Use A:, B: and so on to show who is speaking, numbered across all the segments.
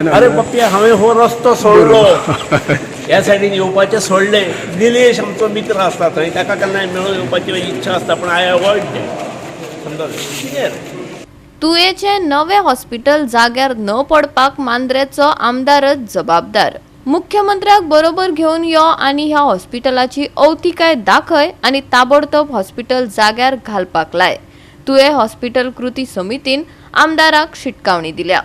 A: अरे पप्पी हांवें हो रस्तो सोडलो ह्या सायडीन येवपाचें सोडलें. निलेश आमचो मित्र आसता थंय, ताका केन्नाय मेळून येवपाची इच्छा आसता, पण आय अवॉयड कितें
B: तुयेचे नवे हॉस्पिटल जाग्यार न पडपाक मांद्रेचो आमदारच जबाबदार. मुख्यमंत्र्याक बरोबर घेवन यो आनी ह्या हॉस्पिटलाची अवतिकाय दाखय आनी ताबडतोब हॉस्पिटल जाग्यार घालपाक लाय. तुये हॉस्पिटल कृती समितीन आमदाराक शिटकावणी दिल्या.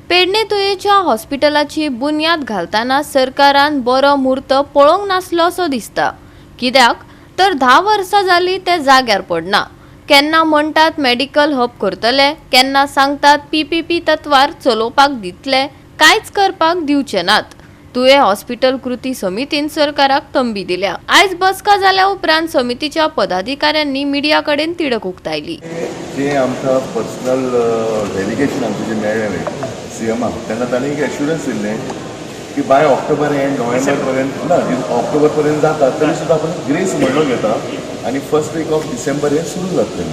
B: पेडणे तुयेच्या हॉस्पिटलाची बुन्याद घालताना सरकारान बरो मुहूर्त पळोवंक नासलो असो दिसता. कित्याक तर 10 वर्सां जाली ते जाग्यार पडना. केन्ना म्हणटात मेडिकल हब करतले, केन्ना सांगतात PPP तत्वार चलोवपाक दितले, कांयच करपाक दिवचे नात. तुये हॉस्पिटल कृती समितीन सरकाराक तंबी दिल्या. आयज बसका जाल्या उपरांत समितीच्या पदाधिकाऱ्यांनी मिडिया कडेन तिडक उक्तायली.
C: जे आमकां पर्सनल डेलिगेशन आमचें जे मेळ्ळें CMाक, तेन्ना तांणी एक एश्युरन्स दिल्लें की बाय ऑक्टोबर एंड नोव्हेंबर पर्यंत ना ऑक्टोबर पर्यंत जाता, तरी सुद्दां आपण ग्रेस म्हयनो घेता आणि फर्स्ट वीक ऑफ डिसेंबर हे सुरू जातलें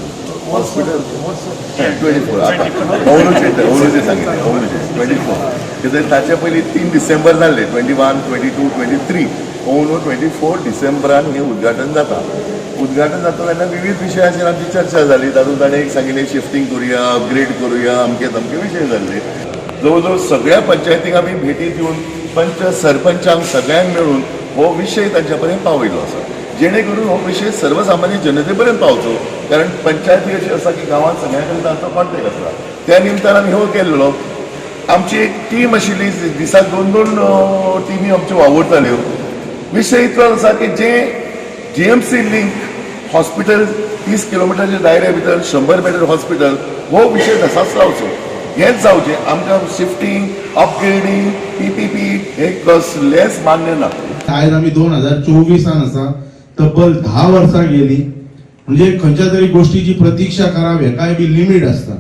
C: हॉस्पिटल 24. आतां ओवलोचे सांगितलें, ओवलोचे 24 कित्याक ताचे पयलीं 3 डिसेंबर जाल्ले, 21, 22, 23. ओवलो 24 डिसेंबरान हें उद्घाटन जाता. उद्घाटन जाता तेन्ना विविध विशयाचेर आमची चर्चा जाली. तातूंत ताणें एक सांगिल्लें शिफ्टिंग करुया, अपग्रेड करुया, अमके तमके विशय जाल्ले. जवळ जवळ सगळ्या पंचायतीक आमी भेटी दिवन पंच सरपंचांक सगळ्यांक मेळून हो विशय तांच्या पर्यंत पावयलो आसा, जेणे करून हो विशय सर्वसामान्य जनते पर्यंत पावचो. कारण पंचायती अशी आसा की गांवांत सगळ्यां कडेन तांचो कॉन्टेक्ट आसा. त्या निमतान आमी हो केल्लो. आमची एक टीम आशिल्ली, दिसाक 2-2 टिमी आमच्यो वावुरताल्यो. विशय इतलो आसा की जे GMC लिंक हॉस्पिटल 30 किलोमिटरच्या दायऱ्या भितर 100 बेड हॉस्पिटल, हो विशय तसाच रावचो. हेच जावचें. आमकां शिफ्टिंग, अपग्रेडिंग, PPP हे कसलेच मान्य ना.
D: आयज आमी 2024 आसा, तब्बल 10 वर्सां गेली. म्हणजे खंयच्या तरी गोष्टीची प्रतीक्षा करप हेकाय बी लिमिट आसता.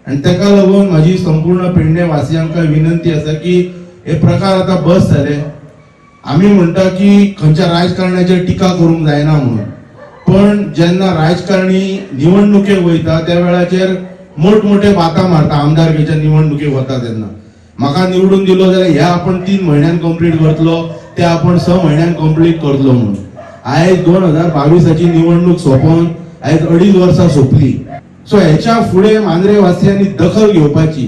D: आणि ताका लागून माझी संपूर्ण पेडणे वासियांक विनंती आसा की हे प्रकार आता बस जाले. आमी म्हणटा की खंयच्या राजकारण्याचेर टिका करूंक जायना म्हणून, पण जेन्ना राजकारणी निवडणुकेक वयता त्या वेळाचेर मोठमोठे बाता मारता. आमदारकीच्या निवडणुकेक वता तेन्ना म्हाका निवडून दिलो जाल्यार ह्या आपण 3 म्हयन्यान कंप्लीट करतलो, ते आपण 6 म्हयन्यान कंप्लीट करतलो म्हणून. आयज 2022ची निवडणूक सोंपोवन आयज 2.5 वर्सां सोंपली. सो हेच्या फुडें मांद्रे वासियांनी दखल घेवपाची.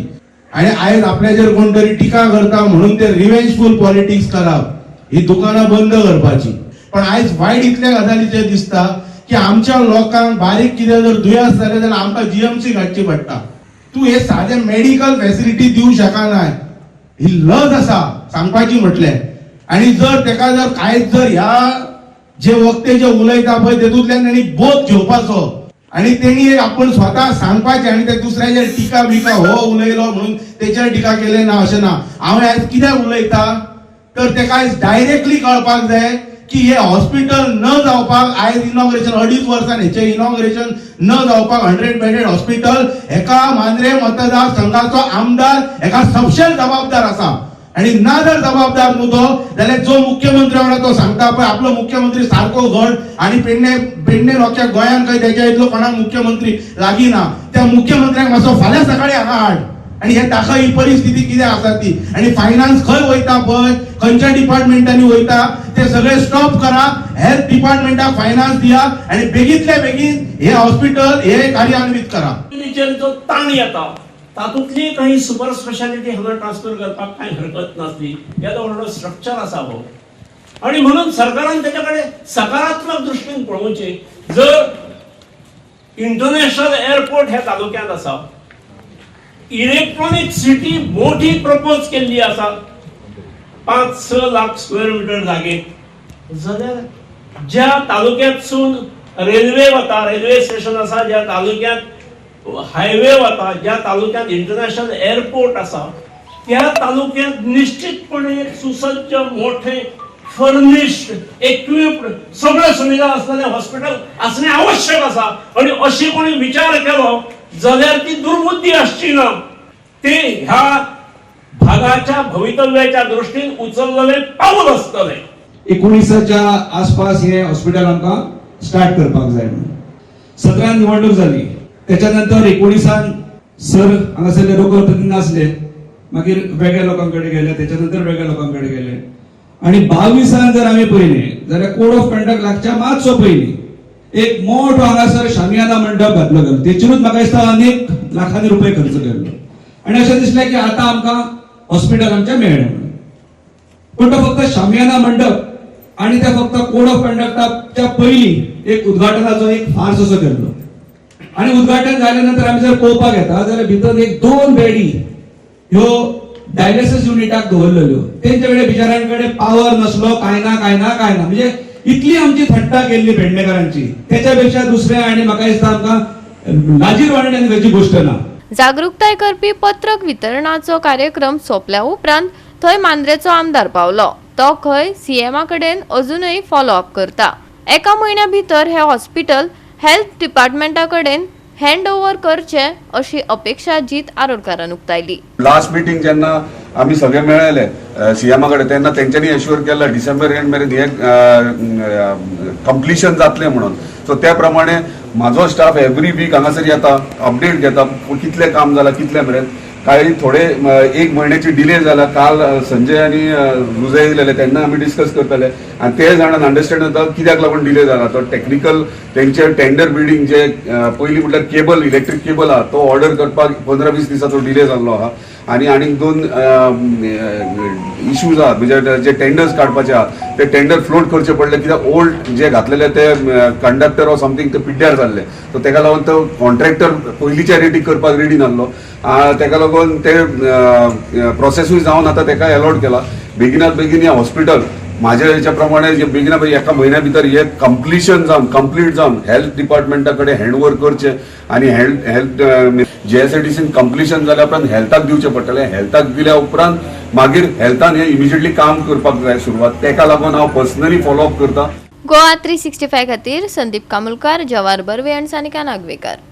D: आणि आयज आपल्याचेर कोण तरी टिका करता म्हणून ते रिवेंजफुल पॉलिटिक्स करप, ही दुकानां बंद करपाची. पण आयज वायट इतल्या गजालीचेर दिसता की आमच्या लोकांक बारीक कितें जर दुयेंस जालें जाल्यार आमकां GMC घाडची पडटा. तूं हे साधे मेडिकल फॅसिलिटी दिवंक शकना. ही लज आसा सांगपाची म्हटलें. आणि जर तेका जर कांयच जर ह्या जे वक्ते जे उलयता पळय तेतूंतल्यान तांणी बोध घेवपाचो आणि तेणी आपण स्वता सांगपाचें. आणि ते दुसऱ्याचेर टिका बिका हो उलयलो म्हणून तेचेर टिका केलें ना अशें ना. हांव आयज कित्याक उलयता तर तेका आयज डायरेक्टली कळपाक जाय की हे हॉस्पिटल न जावपाक, आयज इनॉग्रेशन 2.5 वर्सान हेचे इनॉग्रेशन न जावपाक 100 बेडेड हॉस्पिटल हेका मांद्रे मतदार संघाचो आमदार हेका सबशेल जबाबदार आसा. आणि ना जर जबाबदार न्हू तो जाल्यार जो मुख्यमंत्री वांगडा तो सांगता पळय आपलो मुख्यमंत्री सारको घड आणि पेडणे रोख्या गोंयांत खंय तेच्या इतलो कोणाक मुख्यमंत्री लागीना, त्या मुख्यमंत्र्याक मातसो फाल्यां सकाळी हांगा हाड आणि हे दाखय ही परिस्थिती कितें आसा ती. आणि फायनान्स खंय वयता पळय, खंयच्या डिपार्टमेंटांनी वयता ते सगळे स्टॉप करा. हेल्थ डिपार्टमेंटाक फायनान्स दिया आणि बेगीतल्या बेगीन हे हॉस्पिटल हे कार्यान्वित करा.
A: जो ताण येता तातूंतली काही सुपर स्पेशालिटी हांगा ट्रान्सफर करपाक कांय हरकत नासली. येदो व्हडलो स्ट्रक्चर आसा हो. आणि म्हणून सरकारान तेच्या कडेन सकारात्मक दृश्टीन पळोवचें. जर इंटरनॅशनल एअरपोर्ट ह्या तालुक्यांत आसा, इलेक्ट्रॉनिक सिटी मोठी प्रपोज केल्ली आसा 5-6 लाख स्क्वेअर मीटर जागेत, जाल्यार ज्या तालुक्यांतसून रेल्वे वता, रेल्वे स्टेशन आसा, ज्या तालुक्यांत हायवे वता, ज्या तालुक्यांत इंटरनॅशनल एअरपोर्ट आसा, त्या तालुक्यांत निश्चितपणे एक सुसज्ज मोठे फर्निश्ड इक्विप्ड सगळ्या सुविधा असलेले हॉस्पिटल असणे आवश्यक आसा. आणि अशी कोणी विचार केलो जाल्यार ती दुर्बुद्धी आसची ना. ते ह्या भागाच्या भवितव्याच्या दृष्टीन उचललेले पाऊल आसतले.
E: 19च्या आसपास हे हॉस्पिटल आमकां स्टार्ट करपाक जाय. 17 निवडणूक जाली, त्याच्यानंतर 19 सर हांगासरले लोकल प्रतिनिधी आसले मागीर वेगळ्या लोकांकडे गेले, त्याच्यानंतर वेगळ्या लोकांकडे गेले. आणि 22 जर आम्ही पळयले जाल्यार कोड ऑफ कंडक्ट लागच्या मातसो पयलीं एक मोठो हांगासर शामियाना मंडप घातलो गेलो. तेचेरूच म्हाका दिसता अनेक लाखांनी रुपये खर्च केल्लो. आणि अशें दिसलें की आतां आमकां हॉस्पिटल आमचें मेळ्ळें म्हणून. पूण तो फक्त शामियाना मंडप आणि त्या फक्त कोड ऑफ कंडक्टाच्या पयलीं एक उद्घाटनाचो एक फार्स असो केल्लो. आणि उद्घाटन जाल्या नंतर आमी जर पळोवपाक येता जाल्यार भितर एक 2 बेडी ह्यो डायलिसीस युनिटाक दवरलेल्यो. तेंच्या कडेन बिचाऱ्यांकडे पावर नसलो, काय ना म्हणजे इतली आमची थट्टा केल्ली पेडणेकरांची. त्याच्यापेक्षा दुसरें आणि म्हाका दिसता आमकां लाजीर वाडण्याची गोष्ट ना.
B: जागृताय करपी पत्रक वितरणाचो कार्यक्रम सोंपल्या उपरांत थंय मांद्रेचो आमदार पावलो. तो खंय सीएमा कडेन अजूनय फॉलो अप करता. एका म्हयन्या भितर हे हॉस्पिटल हेल्थ डिपार्टमेंटा कडेन हँड ओव्हर करचे अशी अपेक्षा जीत आरोडकारान उक्तायली.
F: लास्ट मिटींग जेन्ना आमी सगळे मेळ्ळे सीएमा कडेन तेन्ना तेंच्यांनी एश्युअर केला डिसेंबर एंड मेरेन हे कंप्लिशन जातलें म्हणून. सो त्या प्रमाणे म्हाजो स्टाफ एवरी वीक हांगासर येता, अपडेट घेता कितलें काम जालां कितले मेरेन. काही थोडे 1 महिन्याची डिले जाला. काल संजय आणि रुजय येयलेले तेन्ना आमी डिस्कस करताले आणि ते जाणान अंडरस्टँड जाता कित्याक लागून डिले जाला. तो टेक्निकल तेंचे टेंडर बिडिंग जे पयलीं म्हटल्यार केबल इलेक्ट्रीक केबल आहा तो ऑर्डर करपाक 15-20 दिसाचो डिले जाल्लो आहा. आणि 2 इश्यूज आहात म्हणजे जे टेंडर्स काडपाचे आहात ते टेंडर फ्लोट करचे पडले कित्याक ओल्ड जे घातलेले ते कंडक्टर ऑर समथींग ते पिड्ड्यार जाल्ले. सो तेका लागून तो कॉन्ट्रॅक्टर पयलींच्या रेटीक करपाक रेडी नासलो. तेका लागून ते प्रोसेसूय जावन आतां तेका अलॉट केला. बेगिनात बेगीन हे हॉस्पिटल माझ्या हेच्या प्रमाणे जे बेगिना बेगीन एका म्हयन्या भितर हे कंप्लीट जावन हेल्थ डिपार्टमेंटा कडेन हँडओव्हर करचे आणि हेल्थ JSITCन कंप्लिशन जाल्या उपरांत हेल्थाक दिवचे पडटले. हेल्थाक दिल्या उपरांत मागीर हेल्थान हे इमिजिएटली काम करपाक जाय सुरवात. तेका लागून हांव पर्सनली फॉलो अप करता.
B: गोवा 365 खातीर संदीप कामुलकार, जवाहर बर्वे आनी सानिका नागवेकर.